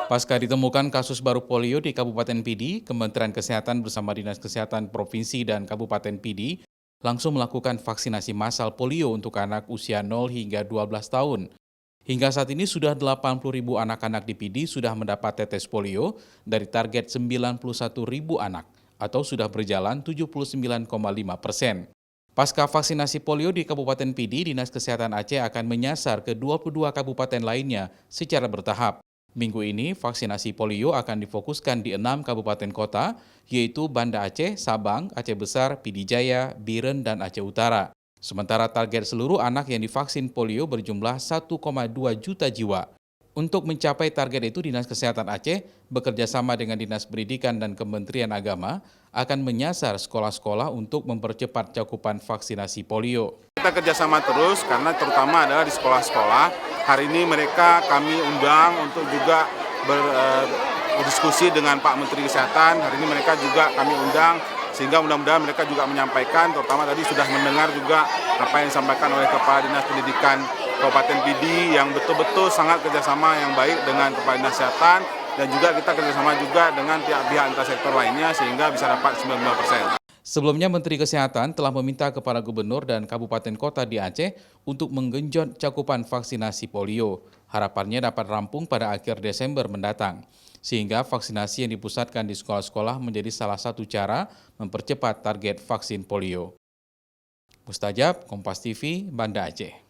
Pasca ditemukan kasus baru polio di Kabupaten Pidi, Kementerian Kesehatan bersama Dinas Kesehatan Provinsi dan Kabupaten Pidi langsung melakukan vaksinasi massal polio untuk anak usia 0 hingga 12 tahun. Hingga saat ini sudah 80.000 anak-anak di Pidi sudah mendapat tetes polio dari target 91.000 anak atau sudah berjalan 79,5%. Pasca vaksinasi polio di Kabupaten Pidi, Dinas Kesehatan Aceh akan menyasar ke 22 kabupaten lainnya secara bertahap. Minggu ini, vaksinasi polio akan difokuskan di 6 kabupaten kota, yaitu Banda Aceh, Sabang, Aceh Besar, Pidi Jaya, Biren, dan Aceh Utara. Sementara target seluruh anak yang divaksin polio berjumlah 1,2 juta jiwa. Untuk mencapai target itu, Dinas Kesehatan Aceh bekerja sama dengan Dinas Pendidikan dan Kementerian Agama akan menyasar sekolah-sekolah untuk mempercepat cakupan vaksinasi polio. Kita kerjasama terus karena terutama adalah di sekolah-sekolah. Hari ini mereka kami undang untuk juga berdiskusi dengan Pak Menteri Kesehatan. Hari ini mereka juga kami undang sehingga mudah-mudahan mereka juga menyampaikan, terutama tadi sudah mendengar juga apa yang disampaikan oleh Kepala Dinas Pendidikan Kabupaten Pidi yang betul-betul sangat kerjasama yang baik dengan Kepala Dinas Kesehatan dan juga kita kerjasama juga dengan pihak-pihak intersektor lainnya sehingga bisa dapat 95%. Sebelumnya, Menteri Kesehatan telah meminta kepada gubernur dan kabupaten kota di Aceh untuk menggenjot cakupan vaksinasi polio. Harapannya dapat rampung pada akhir Desember mendatang, sehingga vaksinasi yang dipusatkan di sekolah-sekolah menjadi salah satu cara mempercepat target vaksin polio. Mustajab, Kompas TV, Banda Aceh.